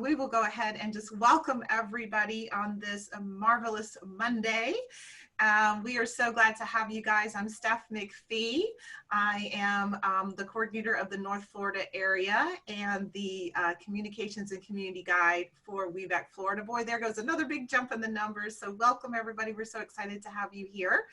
we will go ahead and just welcome everybody on this marvelous Monday. We are so glad to have you guys. I'm Steph McPhee. I am the coordinator of the North Florida area and the communications and community guide for WBEC Florida. Boy, there goes another big jump in the numbers. So welcome everybody. We're so excited to have you here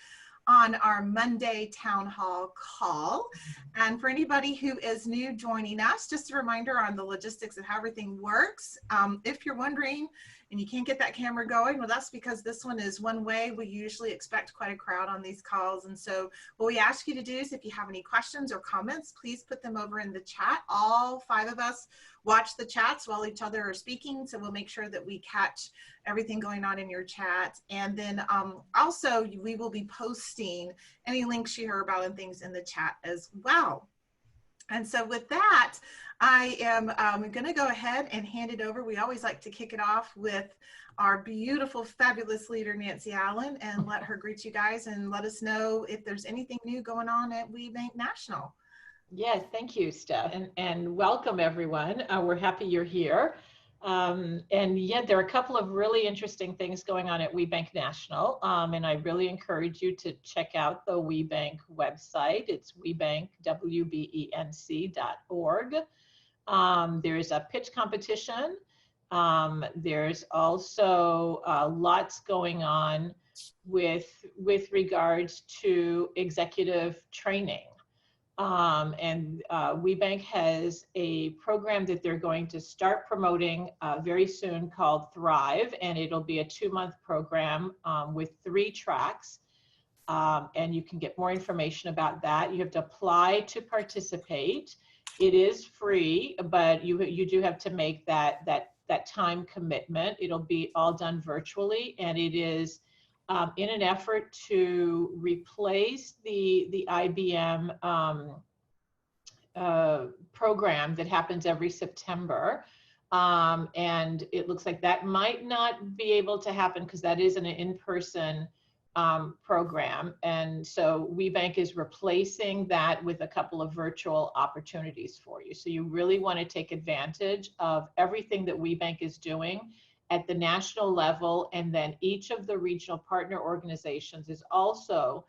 on our Monday town hall call. And for anybody who is new joining us, just a reminder on the logistics of how everything works. If you're wondering and you can't get that camera going, well, that's because this one is one way. We usually expect quite a crowd on these calls. And so what we ask you to do is if you have any questions or comments, please put them over in the chat. All 5 of us watch the chats while each other are speaking. So we'll make sure that we catch everything going on in your chat. And then also we will be posting any links you hear about and things in the chat as well. And so with that, I am going to go ahead and hand it over. We always like to kick it off with our beautiful, fabulous leader, Nancy Allen, and let her greet you guys and let us know if there's anything new going on at WBEC National. Yes, thank you, Steph, and welcome everyone. We're happy you're here. And yeah, there are a couple of really interesting things going on at WBEC National, and I really encourage you to check out the WBEC website. It's WBEC, WBENC.org. There's a pitch competition. There's also lots going on with regards to executive training. And WBEC has a program that they're going to start promoting very soon called Thrive, and it'll be a 2-month program with 3 tracks. And you can get more information about that. You have to apply to participate. It is free, but you do have to make that time commitment. It'll be all done virtually, and it is in an effort to replace the IBM program that happens every September. And it looks like that might not be able to happen because that is an in-person program. And so WBEC is replacing that with a couple of virtual opportunities for you. So you really want to take advantage of everything that WBEC is doing at the national level, and then each of the regional partner organizations is also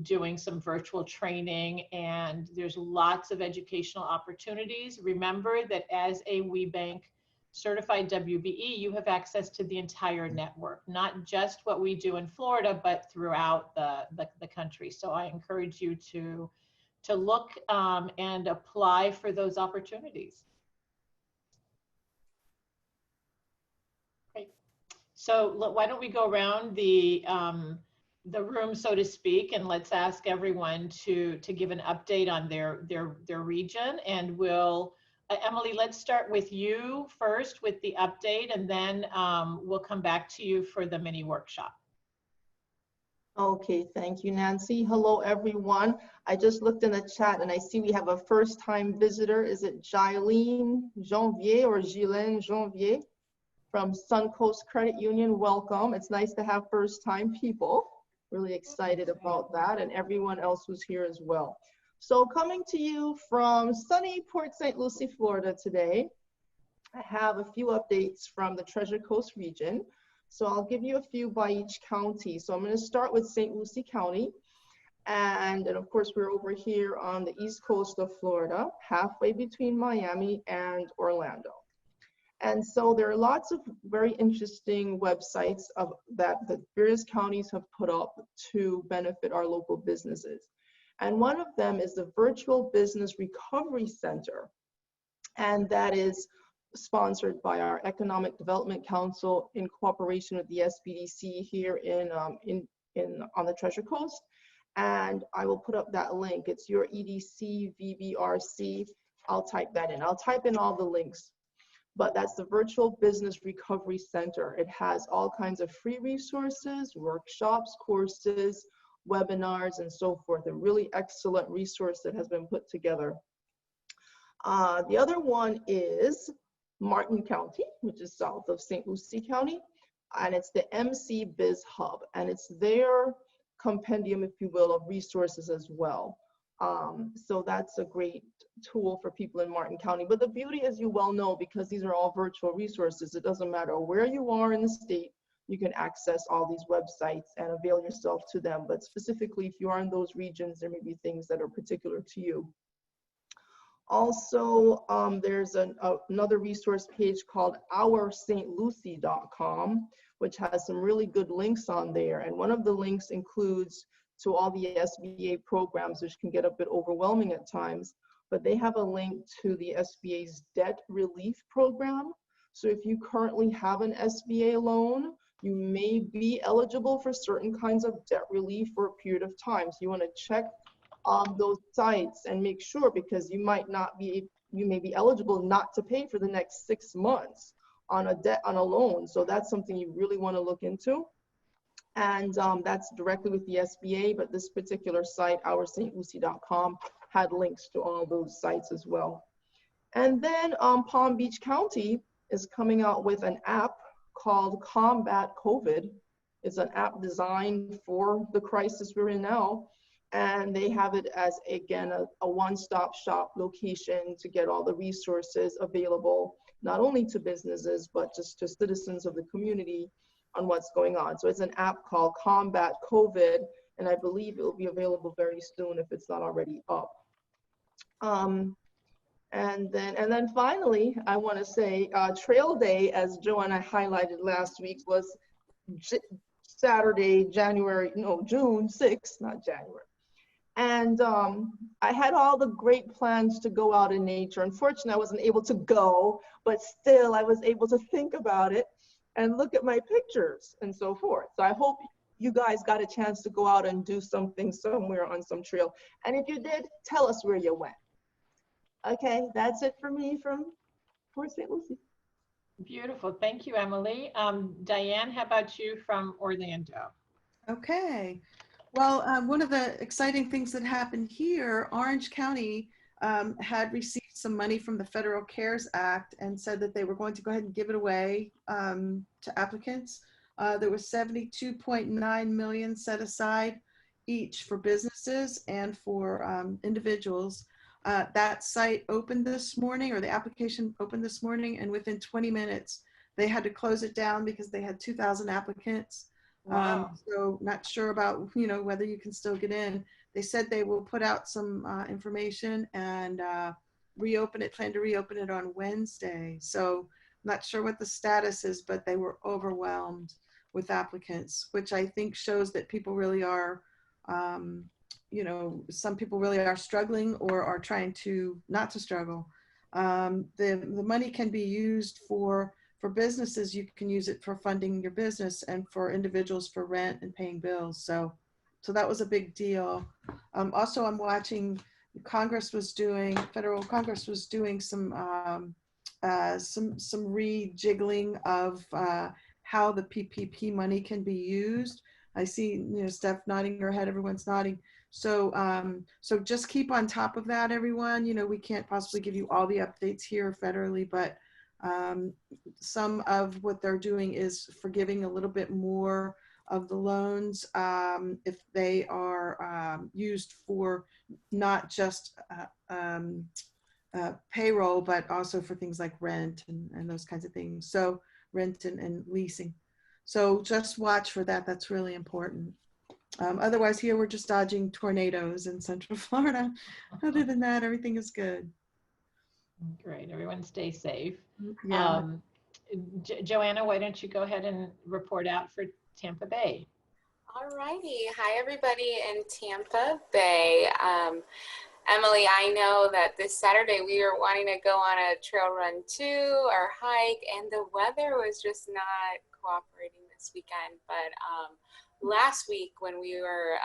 doing some virtual training, and there's lots of educational opportunities. Remember that as a WBEC certified WBE, you have access to the entire network, not just what we do in Florida, but throughout the country. So I encourage you to look and apply for those opportunities. So why don't we go around the room, so to speak, and let's ask everyone to give an update on their region. And we'll, Emily, let's start with you first with the update, and then we'll come back to you for the mini workshop. Okay, thank you, Nancy. Hello, everyone. I just looked in the chat and I see we have a first-time visitor. Is it Jailene Janvier or Gilene Janvier? From Suncoast Credit Union? Welcome. It's nice to have first-time people. Really excited about that, and everyone else who's here as well. So coming to you from sunny Port St. Lucie, Florida today, I have a few updates from the Treasure Coast region. So I'll give you a few by each county. So I'm going to start with St. Lucie County. And of course, we're over here on the east coast of Florida, halfway between Miami and Orlando. And so there are lots of very interesting websites that the various counties have put up to benefit our local businesses. And one of them is the Virtual Business Recovery Center. And that is sponsored by our Economic Development Council in cooperation with the SBDC here on the Treasure Coast. And I will put up that link. It's your EDC VBRC. I'll type that in. I'll type in all the links. But that's the Virtual Business Recovery Center. It has all kinds of free resources, workshops, courses, webinars, and so forth. A really excellent resource that has been put together. The other one is Martin County, which is south of St. Lucie County, and it's the MC Biz Hub, and it's their compendium, if you will, of resources as well. So that's a great tool for people in Martin County. But the beauty, as you well know, because these are all virtual resources, it doesn't matter where you are in the state, you can access all these websites and avail yourself to them. But specifically, if you are in those regions, there may be things that are particular to you. Also, there's another resource page called OurSt.Lucie.com, which has some really good links on there. And one of the links includes to all the SBA programs, which can get a bit overwhelming at times, but they have a link to the SBA's debt relief program. So if you currently have an SBA loan, you may be eligible for certain kinds of debt relief for a period of time. So you want to check those sites and make sure, because you may be eligible not to pay for the next 6 months on a loan. So that's something you really want to look into. And that's directly with the SBA, but this particular site, OurStLucie.com, had links to all those sites as well. And then Palm Beach County is coming out with an app called Combat COVID. It's an app designed for the crisis we're in now. And they have it as, again, a one-stop shop location to get all the resources available, not only to businesses, but just to citizens of the community on what's going on. So it's an app called Combat COVID, and I believe it will be available very soon if it's not already up. And then finally, I want to say Trail Day, as Joanna highlighted last week, was Saturday, June 6th, not January. And I had all the great plans to go out in nature. Unfortunately, I wasn't able to go, but still I was able to think about it and look at my pictures and so forth. So I hope you guys got a chance to go out and do something somewhere on some trail. And if you did, tell us where you went. Okay, that's it for me from Port St. Lucie. Beautiful. Thank you, Emily. Diane, how about you from Orlando? Okay. Well, one of the exciting things that happened here, Orange County had received some money from the Federal CARES Act and said that they were going to go ahead and give it away to applicants. There was $72.9 million set aside each for businesses and for individuals. That site opened this morning, or the application opened this morning, and within 20 minutes, they had to close it down because they had 2,000 applicants. Wow. So not sure about, whether you can still get in. They said they will put out some information and plan to reopen it on Wednesday. So not sure what the status is, but they were overwhelmed with applicants, which I think shows that people really are, some people really are struggling or are trying to not to struggle. The money can be used for businesses. You can use it for funding your business, and for individuals for rent and paying bills. So that was a big deal. Also, I'm watching federal Congress was doing some rejiggling of how the PPP money can be used. I see, Steph nodding her head, everyone's nodding. So just keep on top of that, everyone. We can't possibly give you all the updates here federally, but some of what they're doing is forgiving a little bit more of the loans if they are used for not just payroll, but also for things like rent and those kinds of things. So rent and leasing. So just watch for that. That's really important. Otherwise, here we're just dodging tornadoes in Central Florida. Other than that, everything is good. Great. Everyone stay safe. Yeah. Joanna, why don't you go ahead and report out for Tampa Bay? All righty. Hi, everybody in Tampa Bay. Emily, I know that this Saturday we were wanting to go on a trail run too, or hike, and the weather was just not cooperating this weekend. But last week when we were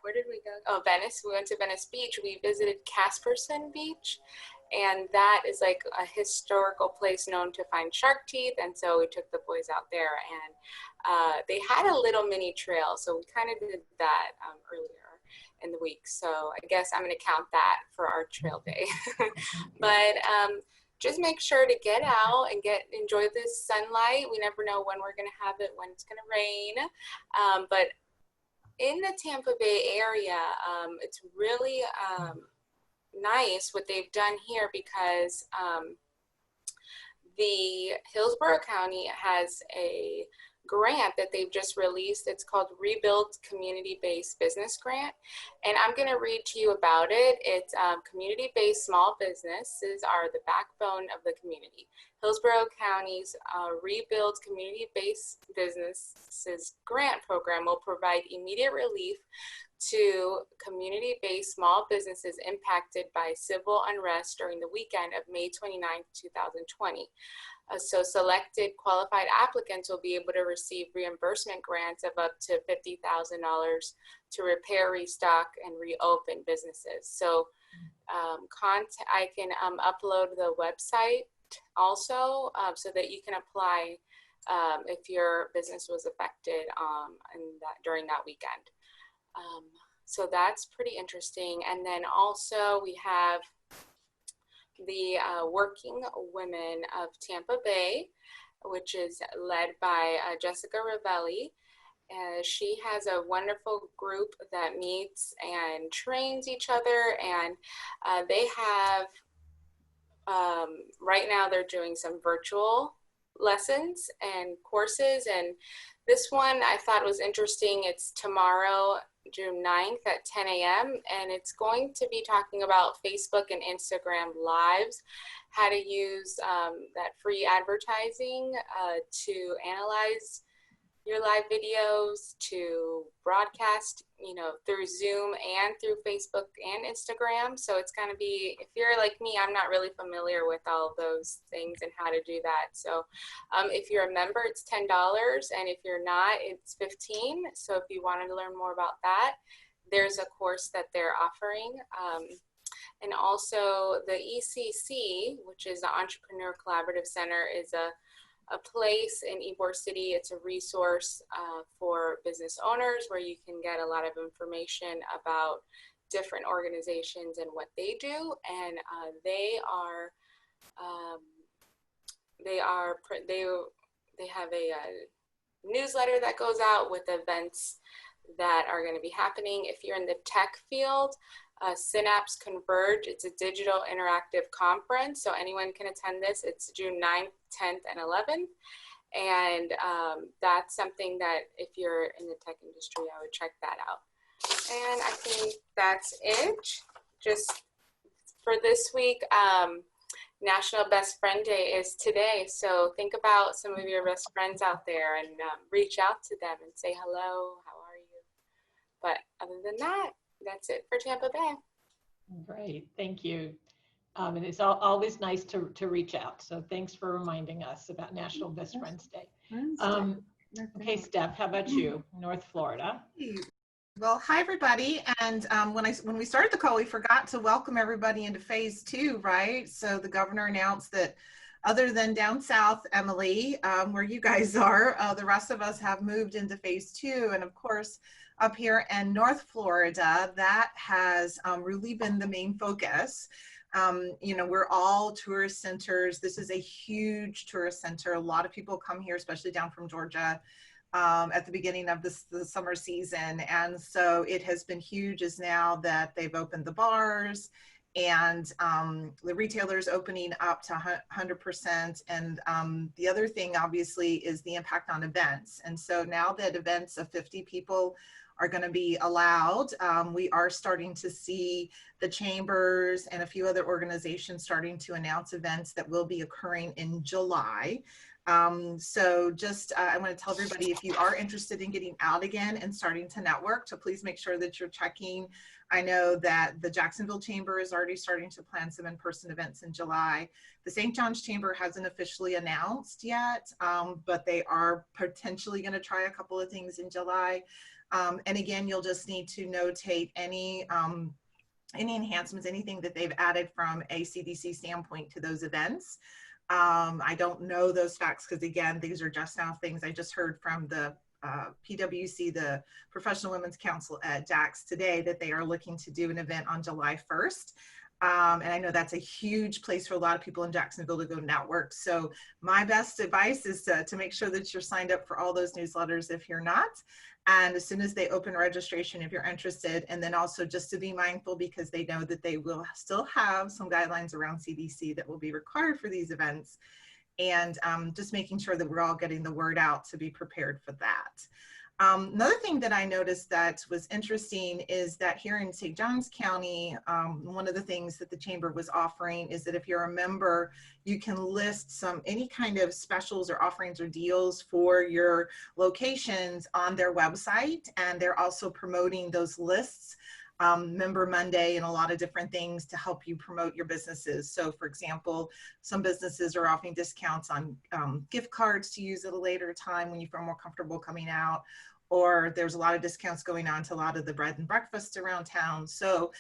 where did we go? Oh, Venice. We went to Venice Beach. We visited Casperson Beach, and that is like a historical place known to find shark teeth. And so we took the boys out there, and they had a little mini trail. So we kind of did that earlier in the week. So I guess I'm going to count that for our trail day. But just make sure to get out and enjoy this sunlight. We never know when we're going to have it, when it's going to rain. But in the Tampa Bay area, it's really nice what they've done here because the Hillsborough County has a grant that they've just released. It's called Rebuild Community-Based Business Grant. And I'm going to read to you about it. It's community-based small businesses are the backbone of the community. Hillsborough County's Rebuild Community-Based Businesses Grant Program will provide immediate relief to community-based small businesses impacted by civil unrest during the weekend of May 29, 2020. So selected qualified applicants will be able to receive reimbursement grants of up to $50,000 to repair, restock, and reopen businesses. So I can upload the website also so that you can apply if your business was affected during that weekend. So that's pretty interesting. And then also we have the Working Women of Tampa Bay, which is led by Jessica Ravelli. She has a wonderful group that meets and trains each other, and they have, right now they're doing some virtual lessons and courses, and this one I thought was interesting. It's tomorrow, June 9th at 10 a.m. and it's going to be talking about Facebook and Instagram lives, how to use that free advertising to analyze your live videos, to broadcast, through Zoom and through Facebook and Instagram. So it's going to be, if you're like me, I'm not really familiar with all those things and how to do that. So if you're a member, it's $10, and if you're not, it's $15. So if you wanted to learn more about that, there's a course that they're offering. And also the ECC, which is the Entrepreneur Collaborative Center, is a place in Ybor City. It's a resource for business owners where you can get a lot of information about different organizations and what they do. And they have a newsletter that goes out with events that are going to be happening. If you're in the tech field, Synapse Converge, it's a digital interactive conference, so anyone can attend this. It's June 9th, 10th, and 11th. And that's something that if you're in the tech industry, I would check that out. And I think that's it. Just for this week, National Best Friend Day is today. So think about some of your best friends out there and reach out to them and say hello, how are you? But other than that, that's it for Tampa Bay. Great, thank you. And it's always nice to reach out. So thanks for reminding us about National Best Friends Day. Okay, Steph, how about you? North Florida. Well, hi everybody. And when we started the call, we forgot to welcome everybody into phase 2, right? So the governor announced that other than down south, Emily, where you guys are, the rest of us have moved into phase 2. And of course, up here in North Florida, that has really been the main focus. We're all tourist centers. This is a huge tourist center. A lot of people come here, especially down from Georgia, at the beginning of the summer season. And so it has been huge as now that they've opened the bars and the retailers opening up to 100%. And the other thing, obviously, is the impact on events. And so now that events of 50 people are going to be allowed, we are starting to see the chambers and a few other organizations starting to announce events that will be occurring in July. So just, I want to tell everybody, if you are interested in getting out again and starting to network, so please make sure that you're checking. I know that the Jacksonville Chamber is already starting to plan some in-person events in July. The St. John's Chamber hasn't officially announced yet, but they are potentially going to try a couple of things in July. And again, you'll just need to notate any enhancements, anything that they've added from a CDC standpoint to those events. I don't know those facts because, again, these are just now things I just heard from the PWC, the Professional Women's Council at JAX today, that they are looking to do an event on July 1st. And I know that's a huge place for a lot of people in Jacksonville to go network. So my best advice is to make sure that you're signed up for all those newsletters if you're not. And as soon as they open registration, if you're interested, and then also just to be mindful because they know that they will still have some guidelines around CDC that will be required for these events. And just making sure that we're all getting the word out to be prepared for that. Another thing that I noticed that was interesting is that here in St. Johns County, one of the things that the chamber was offering is that if you're a member, you can list any kind of specials or offerings or deals for your locations on their website. And they're also promoting those lists, Member Monday, and a lot of different things to help you promote your businesses. So for example, some businesses are offering discounts on gift cards to use at a later time when you feel more comfortable coming out, or there's a lot of discounts going on to a lot of the bread and breakfast around town. So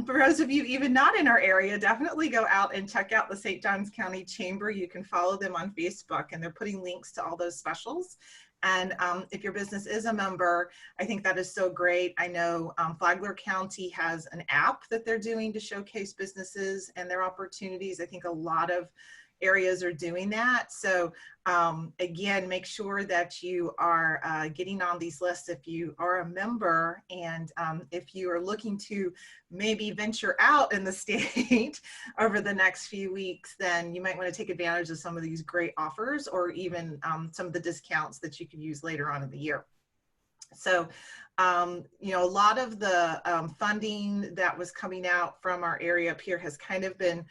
for those of you even not in our area, definitely go out and check out the St. Johns County Chamber. You can follow them on Facebook, and they're putting links to all those specials. And if your business is a member, I think that is so great. I know Flagler County has an app that they're doing to showcase businesses and their opportunities. I think a lot of areas are doing that. So again, make sure that you are getting on these lists if you are a member, and if you are looking to maybe venture out in the state over the next few weeks, then you might want to take advantage of some of these great offers, or even some of the discounts that you could use later on in the year. So, you know, a lot of the funding that was coming out from our area up here has kind of been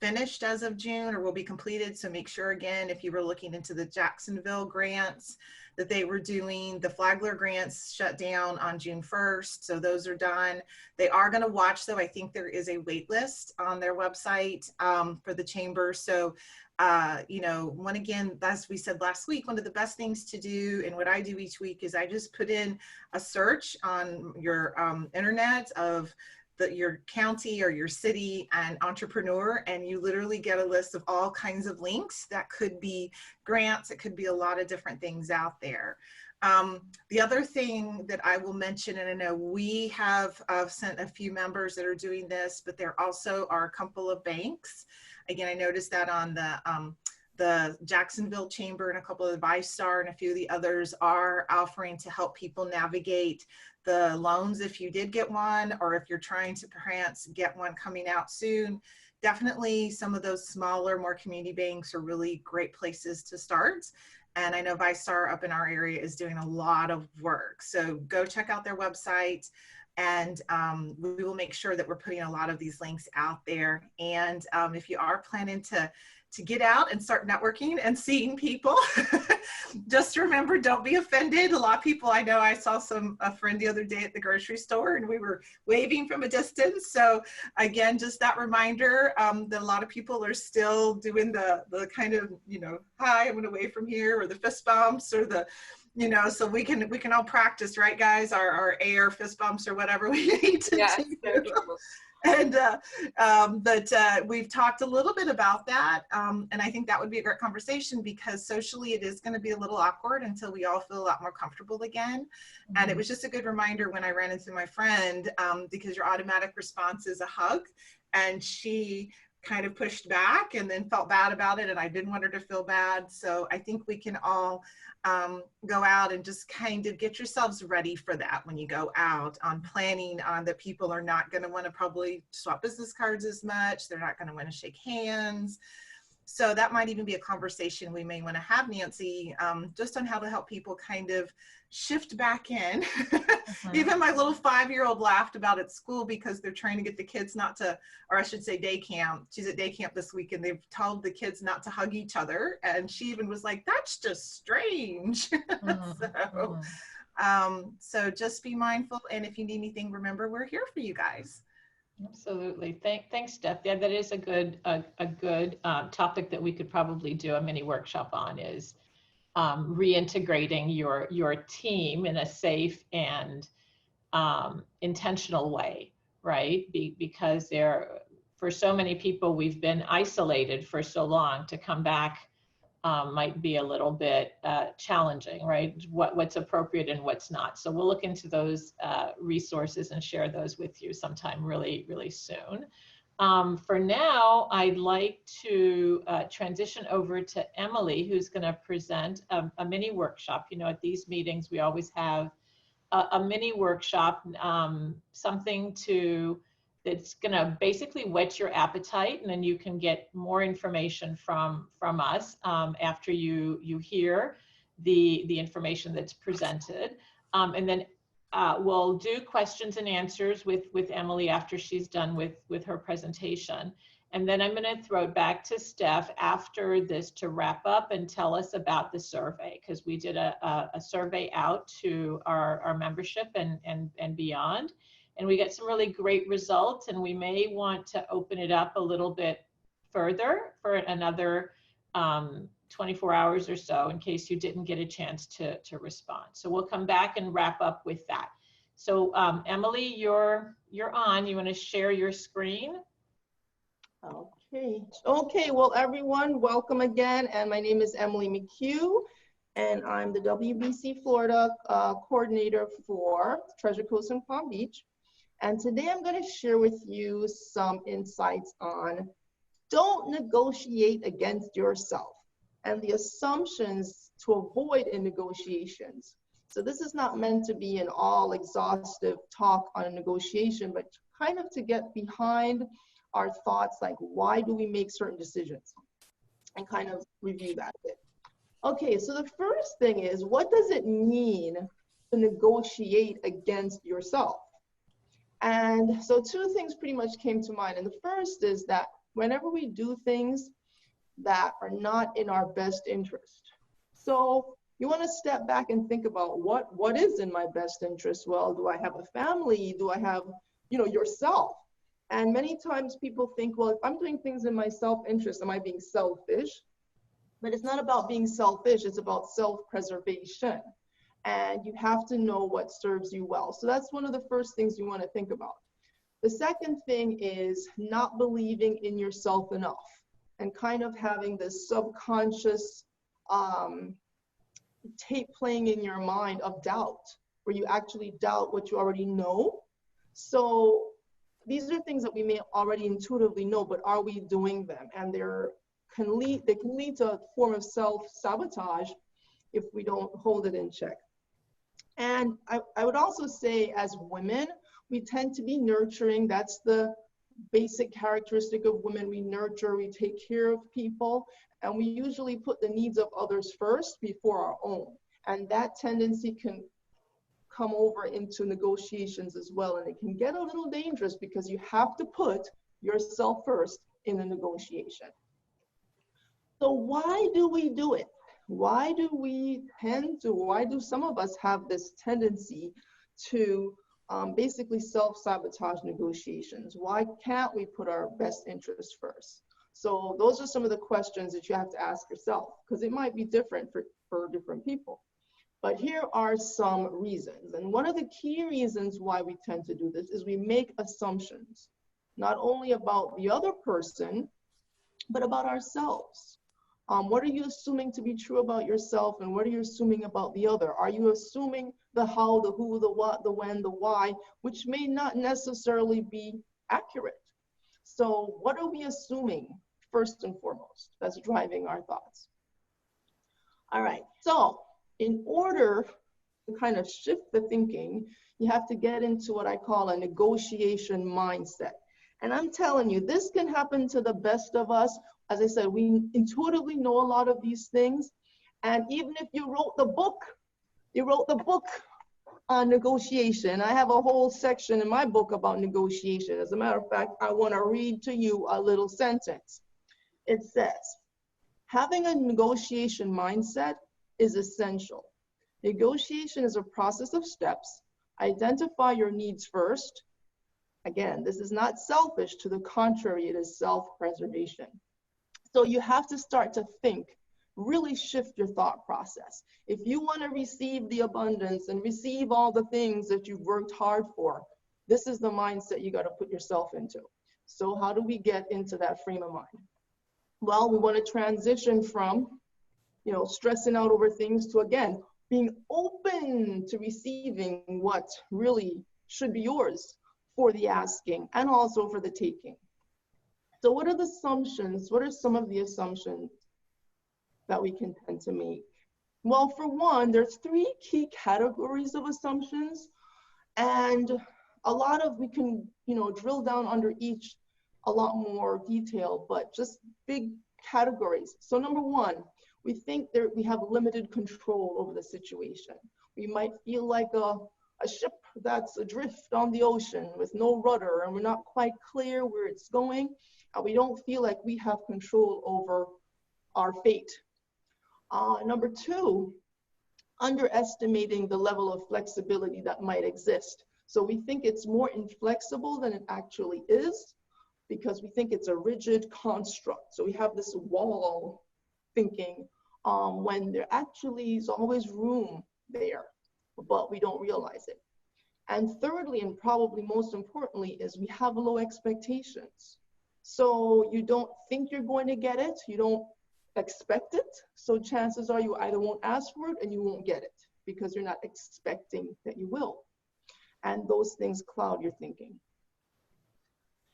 finished as of June, or will be completed. So make sure, again, if you were looking into the Jacksonville grants that they were doing, the Flagler grants shut down on June 1st. So those are done. They are going to watch, though. I think there is a wait list on their website for the chamber. So you know, again, as we said last week, one of the best things to do, and what I do each week, is I just put in a search on your internet of your county or your city and entrepreneur, and you literally get a list of all kinds of links. That could be grants, it could be a lot of different things out there. The other thing that I will mention, and I know we have sent a few members that are doing this, but there also are a couple of banks. Again, I noticed that on the Jacksonville Chamber, and a couple of the ViStar and a few of the others are offering to help people navigate the loans if you did get one, or if you're trying to perhaps get one coming out soon. Definitely some of those smaller, more community banks are really great places to start. And I know ViStar up in our area is doing a lot of work. So go check out their website, and we will make sure that we're putting a lot of these links out there. And if you are planning to get out and start networking and seeing people, just remember, don't be offended. A lot of people, I know I saw a friend the other day at the grocery store, and we were waving from a distance. So again, just that reminder that a lot of people are still doing the kind of, you know, hi, I'm gonna wave from here, or the fist bumps, or the, you know, so we can all practice, right, guys? Our air fist bumps or whatever we need to do. And we've talked a little bit about that, and I think that would be a great conversation, because socially it is going to be a little awkward until we all feel a lot more comfortable again. Mm-hmm. And it was just a good reminder when I ran into my friend, because your automatic response is a hug, and she kind of pushed back and then felt bad about it, and I didn't want her to feel bad. So I think we can all go out and just kind of get yourselves ready for that when you go out, on planning on that people are not going to want to probably swap business cards as much. They're not going to want to shake hands. So that might even be a conversation we may want to have, Nancy, just on how to help people kind of shift back in. Mm-hmm. Even my little 5-year-old laughed about at school, because they're trying to get the kids not to, or I should say day camp. She's at day camp this week, and they've told the kids not to hug each other. And she even was like, that's just strange. Mm-hmm. So just be mindful. And if you need anything, remember, we're here for you guys. Absolutely. Thanks, Steph. Yeah, that is a good topic that we could probably do a mini workshop on, is reintegrating your team in a safe and intentional way, right? Because for so many people, we've been isolated for so long. To come back might be a little bit challenging, right? What's appropriate and what's not. So we'll look into those resources and share those with you sometime really, really soon. For now, I'd like to transition over to Emily, who's going to present a mini workshop. You know, at these meetings, we always have a mini workshop, something that's going to basically whet your appetite, and then you can get more information from us after you hear the information that's presented, and then we'll do questions and answers with Emily after she's done with her presentation. And then I'm going to throw it back to Steph after this to wrap up and tell us about the survey, because we did a survey out to our membership and beyond. And we got some really great results, and we may want to open it up a little bit further for another 24 hours or so in case you didn't get a chance to respond. So we'll come back and wrap up with that. So Emily, you're on. You want to share your screen? Okay, well, everyone, welcome again. And my name is Emily McHugh, and I'm the WBEC Florida coordinator for Treasure Coast and Palm Beach. And today I'm going to share with you some insights on don't negotiate against yourself and the assumptions to avoid in negotiations. So this is not meant to be an all exhaustive talk on a negotiation, but kind of to get behind our thoughts, like why do we make certain decisions, and kind of review that a bit. Okay, so the first thing is, what does it mean to negotiate against yourself? And so two things pretty much came to mind. And the first is that whenever we do things that are not in our best interest. So you want to step back and think about what is in my best interest? Well, do I have a family? Do I have, yourself? And many times people think, well, if I'm doing things in my self-interest, am I being selfish? But it's not about being selfish, it's about self-preservation. And you have to know what serves you well. So that's one of the first things you want to think about. The second thing is not believing in yourself enough and kind of having this subconscious tape playing in your mind of doubt, where you actually doubt what you already know. So these are things that we may already intuitively know, but are we doing them? And they can lead to a form of self-sabotage if we don't hold it in check. And I would also say, as women, we tend to be nurturing. That's the basic characteristic of women. We nurture, we take care of people, and we usually put the needs of others first before our own. And that tendency can come over into negotiations as well. And it can get a little dangerous because you have to put yourself first in the negotiation. So why do we do it? Why do some of us have this tendency to basically self-sabotage negotiations? Why can't we put our best interests first? So those are some of the questions that you have to ask yourself, because it might be different for different people. But here are some reasons. And one of the key reasons why we tend to do this is we make assumptions, not only about the other person, but about ourselves. What are you assuming to be true about yourself, and what are you assuming about the other? Are you assuming the how, the who, the what, the when, the why, which may not necessarily be accurate? So what are we assuming first and foremost that's driving our thoughts? All right, so in order to kind of shift the thinking, you have to get into what I call a negotiation mindset. And I'm telling you, this can happen to the best of us. As I said, we intuitively know a lot of these things. And even if you wrote the book on negotiation. I have a whole section in my book about negotiation. As a matter of fact, I want to read to you a little sentence. It says, having a negotiation mindset is essential. Negotiation is a process of steps. Identify your needs first. Again, this is not selfish. To the contrary, it is self-preservation. So you have to start to think, really shift your thought process. If you want to receive the abundance and receive all the things that you've worked hard for, this is the mindset you got to put yourself into. So how do we get into that frame of mind? Well, we want to transition from, stressing out over things to, again, being open to receiving what really should be yours for the asking and also for the taking. So what are the assumptions? What are some of the assumptions that we can tend to make? Well, for one, there's 3 key categories of assumptions, and a lot of, we can, drill down under each a lot more detail, but just big categories. So number 1, we think we have limited control over the situation. We might feel like a ship that's adrift on the ocean with no rudder, and we're not quite clear where it's going, and we don't feel like we have control over our fate. Number 2, underestimating the level of flexibility that might exist. So we think it's more inflexible than it actually is, because we think it's a rigid construct. So we have this wall thinking when there actually is always room there, but we don't realize it. And thirdly, and probably most importantly, is we have low expectations. So you don't think you're going to get it, you don't expect it, so chances are you either won't ask for it and you won't get it because you're not expecting that you will. And those things cloud your thinking.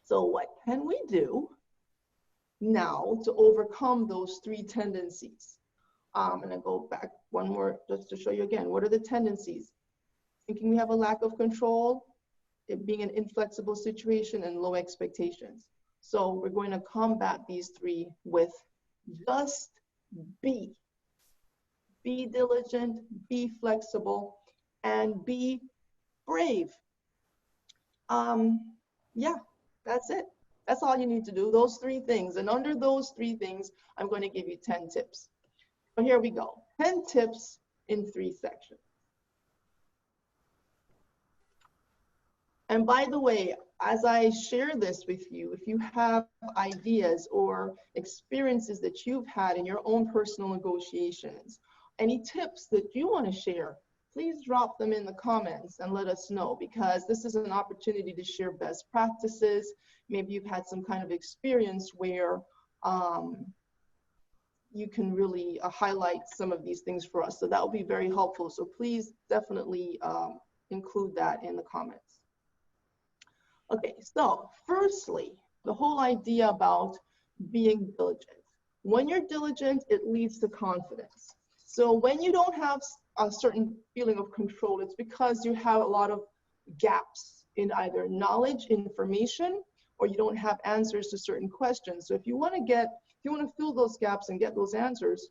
So what can we do now to overcome those 3 tendencies? And I go back one more just to show you again. What are the tendencies? Thinking we have a lack of control, it being an inflexible situation, and low expectations. So we're going to combat these 3 with just be. Be diligent, be flexible, and be brave. Yeah, that's it. That's all you need to do, those 3 things. And under those 3 things, I'm going to give you 10 tips. So here we go, 10 tips in 3 sections. And by the way, as I share this with you, if you have ideas or experiences that you've had in your own personal negotiations, any tips that you want to share, please drop them in the comments and let us know, because this is an opportunity to share best practices. Maybe you've had some kind of experience where you can really highlight some of these things for us. So that will be very helpful. So please definitely include that in the comments. Okay, so firstly, the whole idea about being diligent. When you're diligent, it leads to confidence. So when you don't have a certain feeling of control, it's because you have a lot of gaps in either knowledge, information, or you don't have answers to certain questions. So if you want to fill those gaps and get those answers,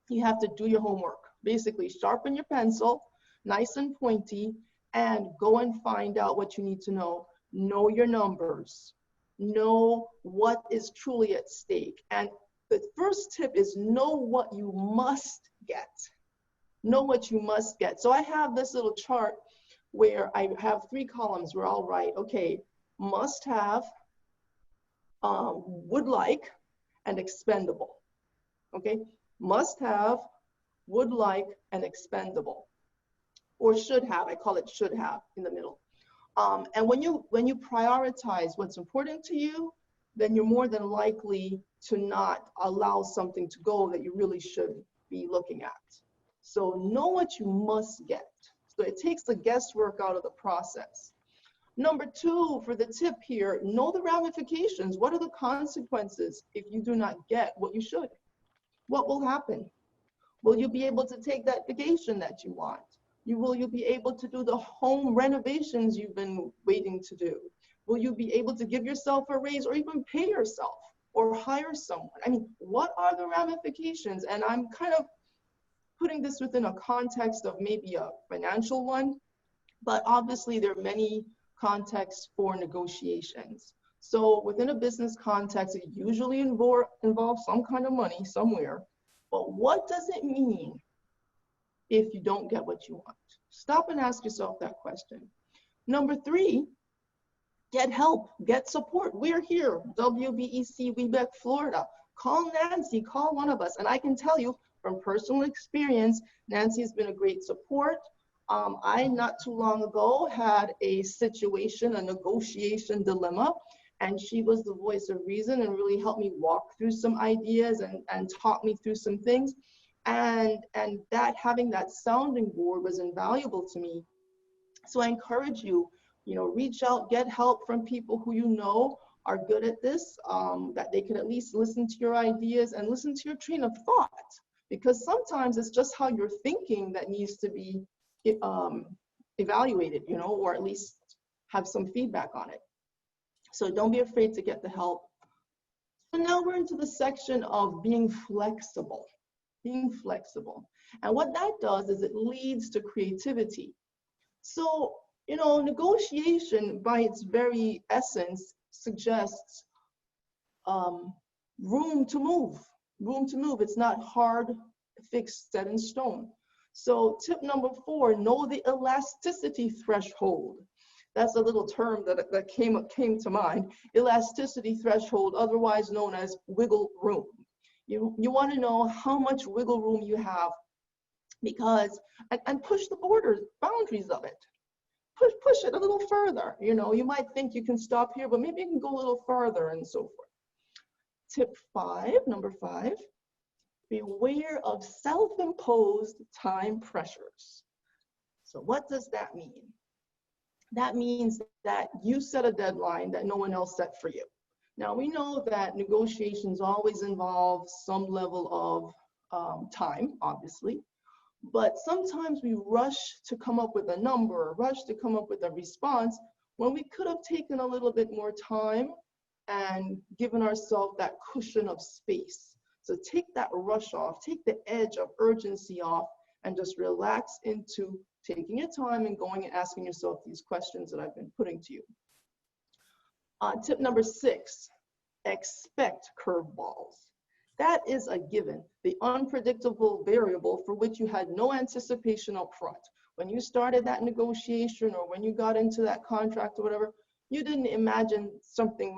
you have to do your homework. Basically, sharpen your pencil, nice and pointy, and go and find out what you need to know. Know your numbers, know what is truly at stake. And the first tip is know what you must get. Know what you must get. So I have this little chart where I have 3 columns where I'll write, okay, must have, would like, and expendable. Okay, must have, would like, and expendable. Or should have, I call it should have in the middle. And when you prioritize what's important to you, then you're more than likely to not allow something to go that you really should be looking at. So know what you must get. So it takes the guesswork out of the process. Number 2, for the tip here, know the ramifications. What are the consequences if you do not get what you should? What will happen? Will you be able to take that vacation that you want? Will you be able to do the home renovations you've been waiting to do? Will you be able to give yourself a raise or even pay yourself or hire someone? I mean, what are the ramifications? And I'm kind of putting this within a context of maybe a financial one, but obviously there are many contexts for negotiations. So within a business context, it usually involves some kind of money somewhere. But what does it mean if you don't get what you want? Stop and ask yourself that question. Number 3, get help, get support. We're here, WBEC, WBEC, Florida. Call Nancy, call one of us. And I can tell you from personal experience, Nancy has been a great support. I, not too long ago, had a situation, a negotiation dilemma, and she was the voice of reason and really helped me walk through some ideas and taught me through some things. And that having that sounding board was invaluable to me. So I encourage you, reach out, get help from people who you know are good at this, that they can at least listen to your ideas and listen to your train of thought, because sometimes it's just how you're thinking that needs to be evaluated, you know, or at least have some feedback on it. So don't be afraid to get the help. So now we're into the section of being flexible. Being flexible. And what that does is it leads to creativity. So, you know, negotiation by its very essence suggests room to move. Room to move. It's not hard, fixed, set in stone. So tip number 4, know the elasticity threshold. That's a little term that came to mind. Elasticity threshold, otherwise known as wiggle room. You want to know how much wiggle room you have, because, and push the boundaries of it. Push it a little further. You know, you might think you can stop here, but maybe you can go a little further and so forth. Tip 5, number 5, beware of self-imposed time pressures. So what does that mean? That means that you set a deadline that no one else set for you. Now, we know that negotiations always involve some level of time, obviously, but sometimes we rush to come up with a number, rush to come up with a response, when we could have taken a little bit more time and given ourselves that cushion of space. So take that rush off, take the edge of urgency off, and just relax into taking your time and going and asking yourself these questions that I've been putting to you. Tip number 6, expect curveballs. That is a given, the unpredictable variable for which you had no anticipation up front. When you started that negotiation or when you got into that contract or whatever, you didn't imagine something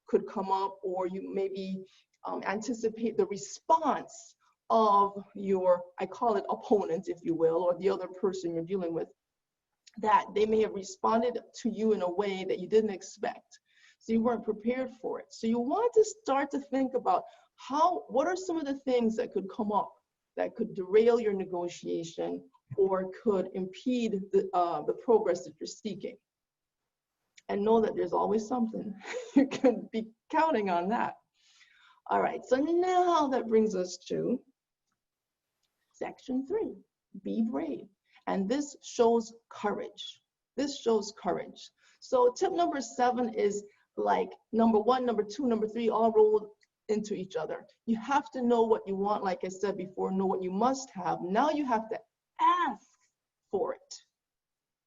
could come up, or you maybe anticipate the response of your, I call it opponent, if you will, or the other person you're dealing with, that they may have responded to you in a way that you didn't expect. So you weren't prepared for it. So you want to start to think about what are some of the things that could come up that could derail your negotiation or could impede the progress that you're seeking. And know that there's always something. You can be counting on that. All right, so now that brings us to section 3, be brave. And this shows courage. This shows courage. So tip number 7 is like number 1, number 2, number 3, all rolled into each other. You have to know what you want, like I said before, know what you must have. Now you have to ask for it.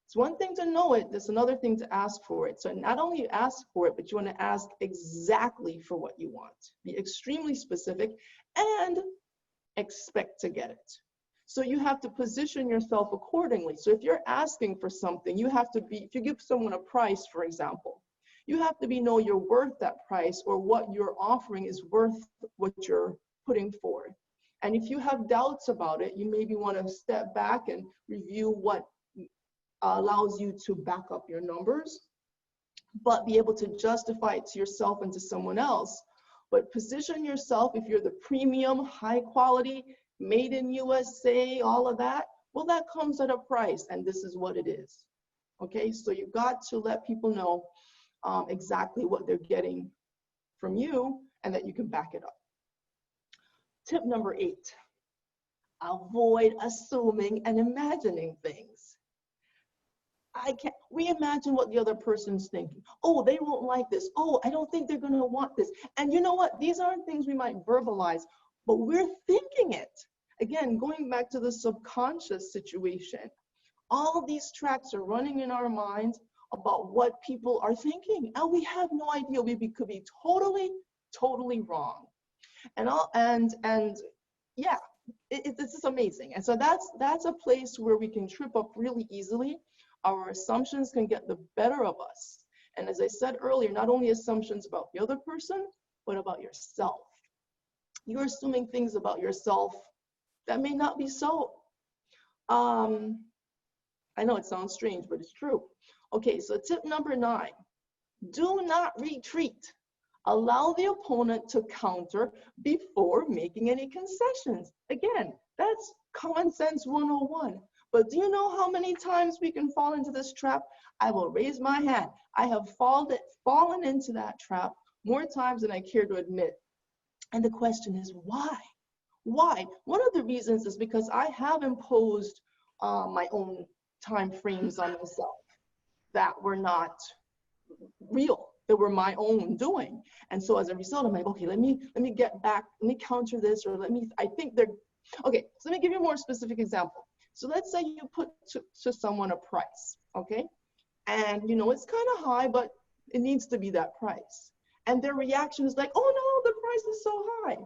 It's one thing to know it, it's another thing to ask for it. So not only ask for it, but you want to ask exactly for what you want. Be extremely specific and expect to get it. So you have to position yourself accordingly. So if you're asking for something, you have to be, if you give someone a price, for example, you have to know you're worth that price, or what you're offering is worth what you're putting forward. And if you have doubts about it, you maybe want to step back and review what allows you to back up your numbers, but be able to justify it to yourself and to someone else. But position yourself, if you're the premium, high quality, made in USA, all of that, well, that comes at a price, and this is what it is. Okay, so you've got to let people know exactly what they're getting from you and that you can back it up. Tip number 8, avoid assuming and imagining things. We imagine what the other person's thinking. Oh, they won't like this. Oh, I don't think they're going to want this. And you know what? These aren't things we might verbalize, but we're thinking it. Again, going back to the subconscious situation, all these tracks are running in our minds about what people are thinking, and we have no idea. We could be totally wrong. And yeah, this is amazing. And so that's a place where we can trip up really easily. Our assumptions can get the better of us. And as I said earlier, not only assumptions about the other person, but about yourself. You're assuming things about yourself that may not be so. I know it sounds strange, but it's true. Okay, so tip number 9, do not retreat. Allow the opponent to counter before making any concessions. Again, that's common sense 101. But do you know how many times we can fall into this trap? I will raise my hand. I have fallen into that trap more times than I care to admit. And the question is, why? Why? One of the reasons is because I have imposed my own time frames on myself that were not real, that were my own doing. And so as a result, I'm like, okay, let me get back, let me counter this, or I think they're, okay, so let me give you a more specific example. So let's say you put to someone a price, okay? And you know, it's kind of high, but it needs to be that price. And their reaction is like, oh no, the price is so high.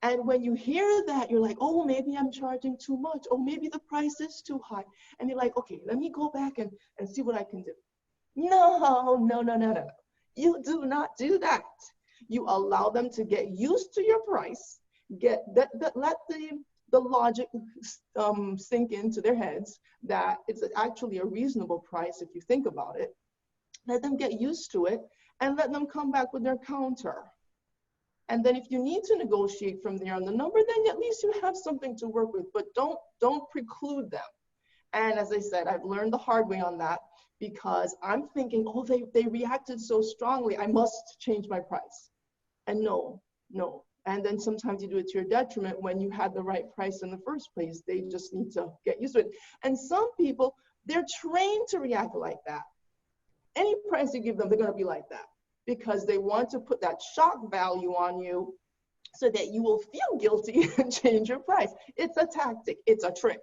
And when you hear that, you're like, oh, maybe I'm charging too much. Oh, maybe the price is too high. And you're like, okay, let me go back and see what I can do. No. You do not do that. You allow them to get used to your price, let the logic sink into their heads that it's actually a reasonable price if you think about it. Let them get used to it and let them come back with their counter. And then if you need to negotiate from there on the number, then at least you have something to work with, but don't preclude them. And as I said, I've learned the hard way on that, because I'm thinking, oh, they reacted so strongly, I must change my price. And no. And then sometimes you do it to your detriment when you had the right price in the first place. They just need to get used to it. And some people, they're trained to react like that. Any price you give them, they're going to be like that, because they want to put that shock value on you so that you will feel guilty and change your price. It's a tactic, it's a trick.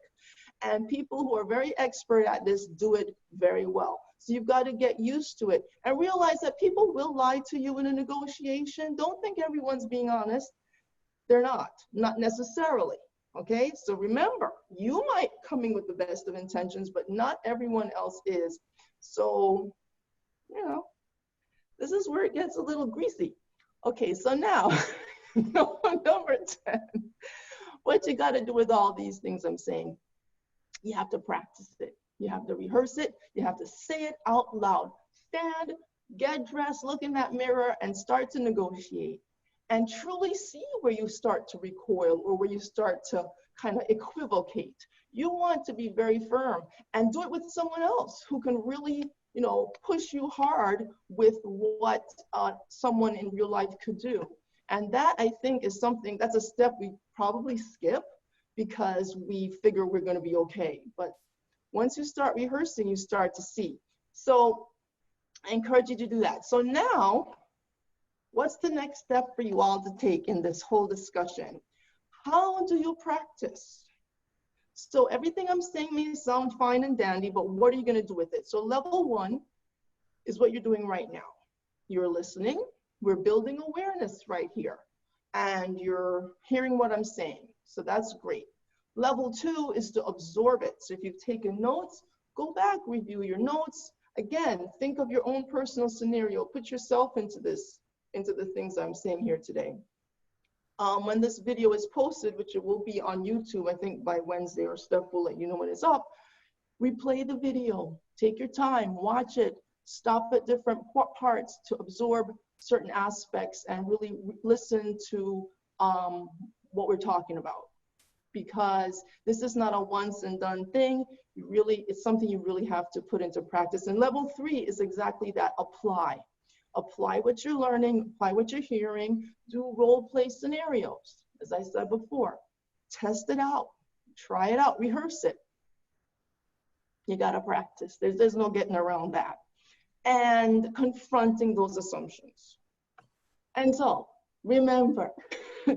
And people who are very expert at this do it very well. So you've got to get used to it and realize that people will lie to you in a negotiation. Don't think everyone's being honest. They're not necessarily, okay? So remember, you might come in with the best of intentions, but not everyone else is. So, you know, this is where it gets a little greasy. Okay, so now, number 10, what you got to do with all these things I'm saying, you have to practice it. You have to rehearse it. You have to say it out loud. Stand, get dressed, look in that mirror, and start to negotiate. And truly see where you start to recoil or where you start to kind of equivocate. You want to be very firm and do it with someone else who can really, you know, push you hard with what someone in real life could do. And that, I think, is something, that's a step we probably skip because we figure we're going to be okay. But once you start rehearsing, you start to see. So I encourage you to do that. So now, what's the next step for you all to take in this whole discussion? How do you practice? So everything I'm saying may sound fine and dandy, but what are you going to do with it? So level 1 is what you're doing right now. You're listening. We're building awareness right here. And you're hearing what I'm saying. So that's great. Level 2 is to absorb it. So if you've taken notes, go back, review your notes. Again, think of your own personal scenario. Put yourself into this, into the things I'm saying here today. When this video is posted, which it will be on YouTube, I think by Wednesday, or Steph will let you know when it's up, replay the video. Take your time, watch it, stop at different parts to absorb certain aspects and really listen to what we're talking about. Because this is not a once and done thing. It's something you really have to put into practice. And level 3 is exactly that, apply. Apply what you're learning, apply what you're hearing, do role play scenarios, as I said before. Test it out, try it out, rehearse it. You gotta practice, there's no getting around that. And confronting those assumptions. And so, remember